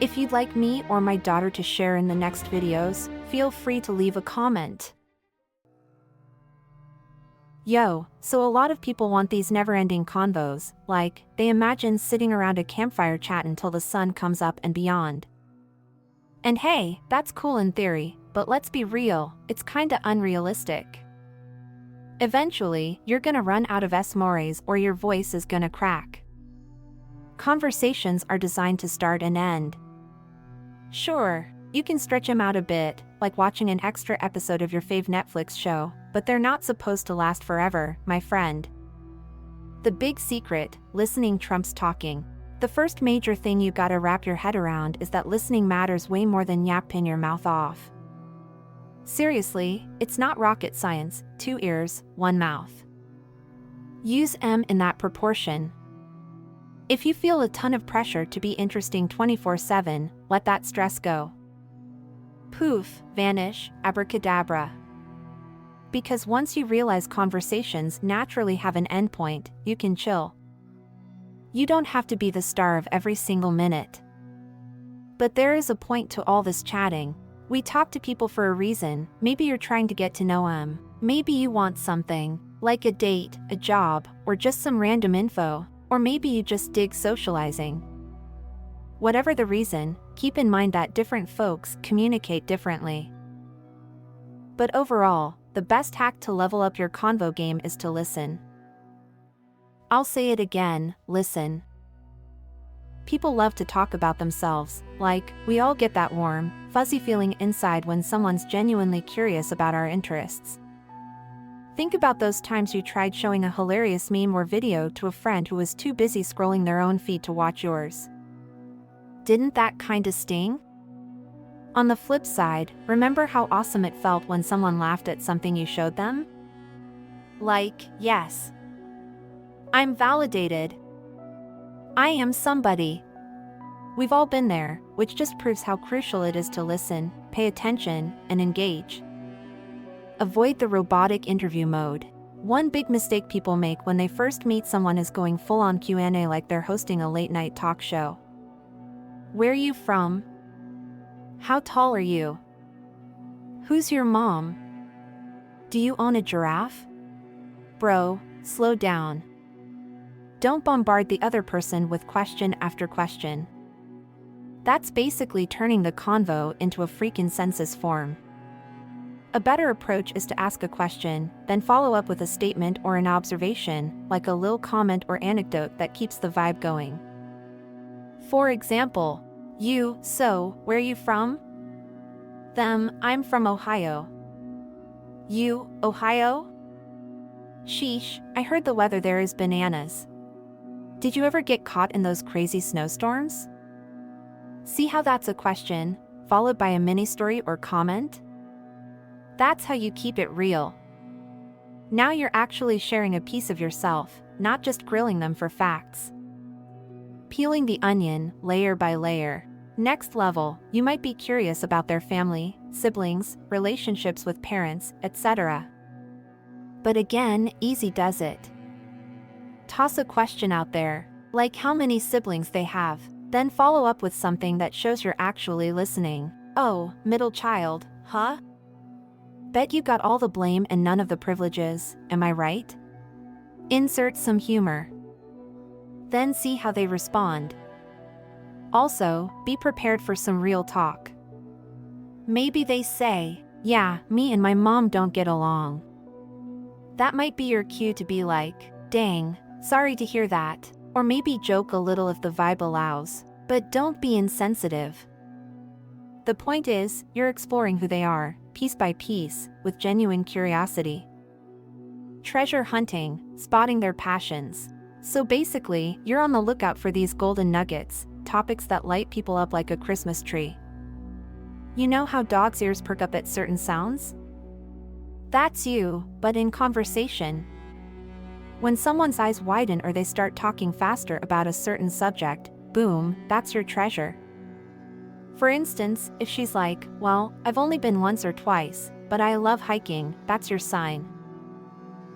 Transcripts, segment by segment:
If you'd like me or my daughter to share in the next videos, feel free to leave a comment. Yo, so a lot of people want these never-ending convos, like, they imagine sitting around a campfire chat until the sun comes up and beyond. And hey, that's cool in theory, but let's be real, it's kinda unrealistic. Eventually, you're gonna run out of s'mores or your voice is gonna crack. Conversations are designed to start and end. Sure, you can stretch them out a bit, like watching an extra episode of your fave Netflix show, but they're not supposed to last forever, my friend. The big secret, listening trumps talking. The first major thing you gotta wrap your head around is that listening matters way more than yapping your mouth off. Seriously, it's not rocket science, 2 ears, 1 mouth. Use M in that proportion. If you feel a ton of pressure to be interesting 24/7, let that stress go. Poof, vanish, abracadabra. Because once you realize conversations naturally have an endpoint, you can chill. You don't have to be the star of every single minute. But there is a point to all this chatting. We talk to people for a reason. Maybe you're trying to get to know them. Maybe you want something, like a date, a job, or just some random info. Or maybe you just dig socializing. Whatever the reason, keep in mind that different folks communicate differently. But overall, the best hack to level up your convo game is to listen. I'll say it again, listen. People love to talk about themselves, like, we all get that warm, fuzzy feeling inside when someone's genuinely curious about our interests. Think about those times you tried showing a hilarious meme or video to a friend who was too busy scrolling their own feed to watch yours. Didn't that kinda sting? On the flip side, remember how awesome it felt when someone laughed at something you showed them? Like, yes. I'm validated. I am somebody. We've all been there, which just proves how crucial it is to listen, pay attention, and engage. Avoid the robotic interview mode. One big mistake people make when they first meet someone is going full-on Q&A like they're hosting a late-night talk show. Where are you from? How tall are you? Who's your mom? Do you own a giraffe? Bro, slow down. Don't bombard the other person with question after question. That's basically turning the convo into a freaking census form. A better approach is to ask a question, then follow up with a statement or an observation, like a little comment or anecdote that keeps the vibe going. For example, you, so, where are you from? Them, I'm from Ohio. You, Ohio? Sheesh, I heard the weather there is bananas. Did you ever get caught in those crazy snowstorms? See how that's a question, followed by a mini story or comment? That's how you keep it real. Now you're actually sharing a piece of yourself, not just grilling them for facts. Peeling the onion, layer by layer. Next level, you might be curious about their family, siblings, relationships with parents, etc. But again, easy does it. Toss a question out there, like how many siblings they have, then follow up with something that shows you're actually listening. Oh, middle child, huh? Bet you got all the blame and none of the privileges, am I right? Insert some humor. Then see how they respond. Also, be prepared for some real talk. Maybe they say, yeah, me and my mom don't get along. That might be your cue to be like, dang, sorry to hear that, or maybe joke a little if the vibe allows, but don't be insensitive. The point is, you're exploring who they are, piece by piece, with genuine curiosity. Treasure hunting, spotting their passions. So basically, you're on the lookout for these golden nuggets, topics that light people up like a Christmas tree. You know how dogs' ears perk up at certain sounds? That's you, but in conversation. When someone's eyes widen or they start talking faster about a certain subject, boom, that's your treasure. For instance, if she's like, well, I've only been once or twice, but I love hiking, that's your sign.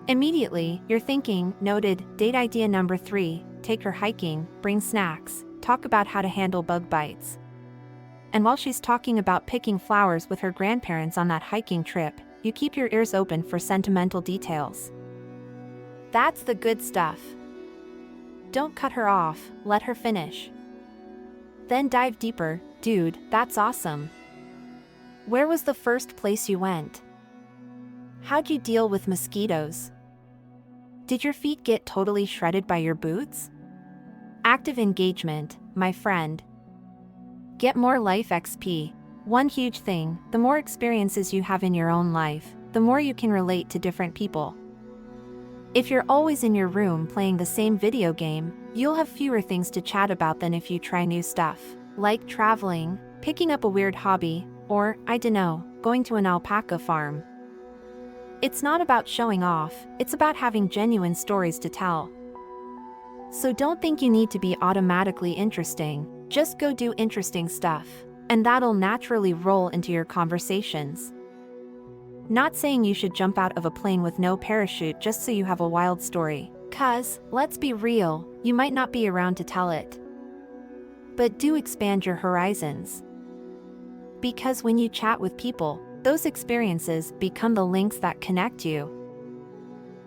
Immediately, you're thinking, noted, date idea number 3, take her hiking, bring snacks, talk about how to handle bug bites. And while she's talking about picking flowers with her grandparents on that hiking trip, you keep your ears open for sentimental details. That's the good stuff. Don't cut her off, let her finish. Then dive deeper. Dude, that's awesome. Where was the first place you went? How'd you deal with mosquitoes? Did your feet get totally shredded by your boots? Active engagement, my friend. Get more life XP. One huge thing, the more experiences you have in your own life, the more you can relate to different people. If you're always in your room playing the same video game, you'll have fewer things to chat about than if you try new stuff, like traveling, picking up a weird hobby, or, I dunno, going to an alpaca farm. It's not about showing off, it's about having genuine stories to tell. So don't think you need to be automatically interesting, just go do interesting stuff, and that'll naturally roll into your conversations. Not saying you should jump out of a plane with no parachute just so you have a wild story, 'cause, let's be real, you might not be around to tell it. But do expand your horizons. Because when you chat with people, those experiences become the links that connect you.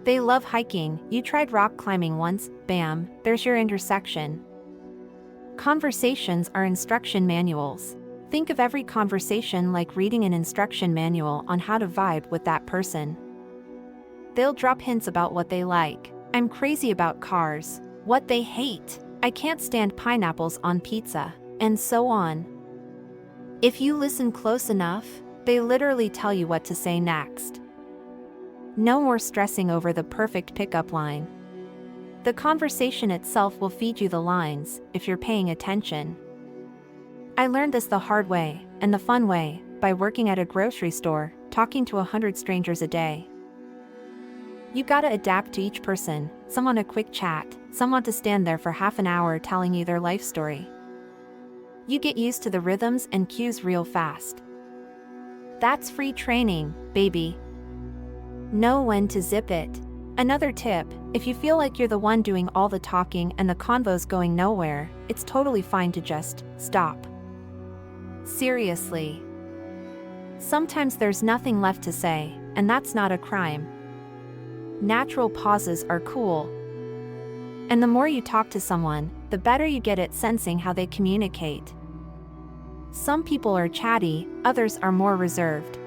They love hiking, you tried rock climbing once, bam, there's your intersection. Conversations are instruction manuals. Think of every conversation like reading an instruction manual on how to vibe with that person. They'll drop hints about what they like. I'm crazy about cars. What they hate. I can't stand pineapples on pizza. And so on. If you listen close enough, they literally tell you what to say next. No more stressing over the perfect pickup line. The conversation itself will feed you the lines, if you're paying attention. I learned this the hard way, and the fun way, by working at a grocery store, talking to 100 strangers a day. You gotta adapt to each person, some want a quick chat, some want to stand there for half an hour telling you their life story. You get used to the rhythms and cues real fast. That's free training, baby. Know when to zip it. Another tip, if you feel like you're the one doing all the talking and the convo's going nowhere, it's totally fine to just stop. Seriously. Sometimes there's nothing left to say, and that's not a crime. Natural pauses are cool. And the more you talk to someone, the better you get at sensing how they communicate. Some people are chatty, others are more reserved.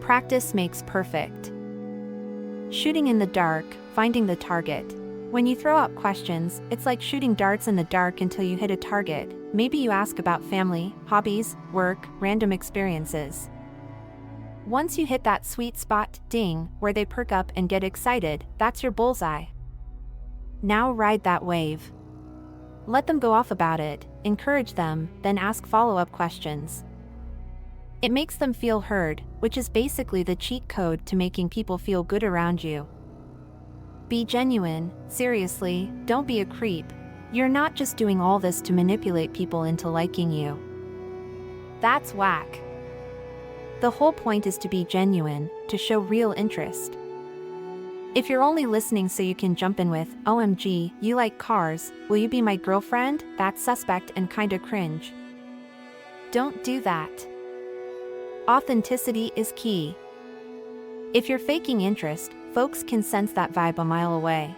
Practice makes perfect. Shooting in the dark, finding the target. When you throw out questions, it's like shooting darts in the dark until you hit a target. Maybe you ask about family, hobbies, work, random experiences. Once you hit that sweet spot, ding, where they perk up and get excited, that's your bullseye. Now ride that wave. Let them go off about it, encourage them, then ask follow-up questions. It makes them feel heard, which is basically the cheat code to making people feel good around you. Be genuine, seriously, don't be a creep. You're not just doing all this to manipulate people into liking you. That's whack. The whole point is to be genuine, to show real interest. If you're only listening so you can jump in with, OMG, you like cars, will you be my girlfriend? That's suspect and kinda cringe. Don't do that. Authenticity is key. If you're faking interest, folks can sense that vibe a mile away.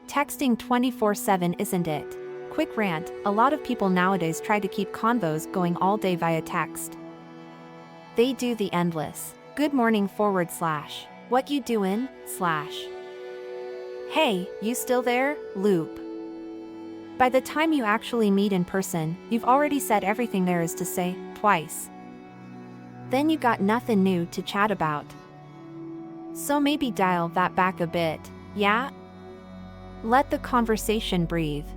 Texting 24/7 isn't it? Quick rant, a lot of people nowadays try to keep convos going all day via text. They do the endless, good morning / what you doin' / hey, you still there, loop. By the time you actually meet in person, you've already said everything there is to say, twice. Then you got nothing new to chat about. So maybe dial that back a bit, yeah? Let the conversation breathe.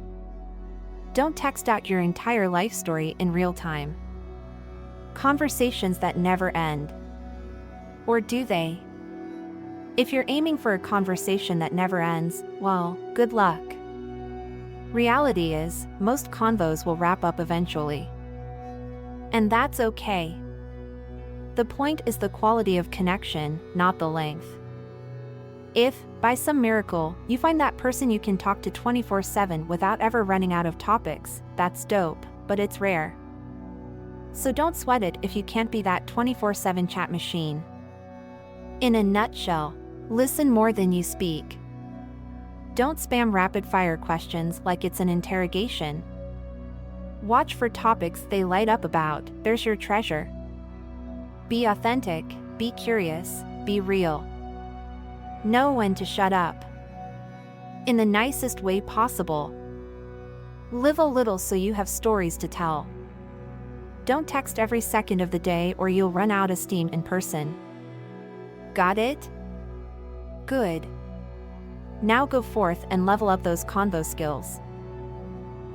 Don't text out your entire life story in real time. Conversations that never end. Or do they? If you're aiming for a conversation that never ends, well, good luck. Reality is, most convos will wrap up eventually. And that's okay. The point is the quality of connection, not the length. If, by some miracle, you find that person you can talk to 24/7 without ever running out of topics, that's dope, but it's rare. So don't sweat it if you can't be that 24/7 chat machine. In a nutshell, listen more than you speak. Don't spam rapid-fire questions like it's an interrogation. Watch for topics they light up about, there's your treasure. Be authentic, be curious, be real. Know when to shut up. In the nicest way possible. Live a little so you have stories to tell. Don't text every second of the day or you'll run out of steam in person. Got it? Good. Now go forth and level up those convo skills.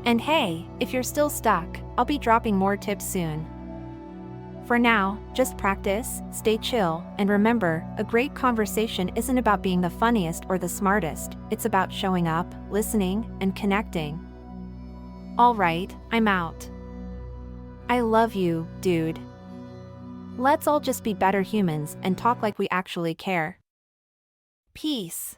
And hey, if you're still stuck, I'll be dropping more tips soon. For now, just practice, stay chill, and remember, a great conversation isn't about being the funniest or the smartest, it's about showing up, listening, and connecting. Alright, I'm out. I love you, dude. Let's all just be better humans and talk like we actually care. Peace.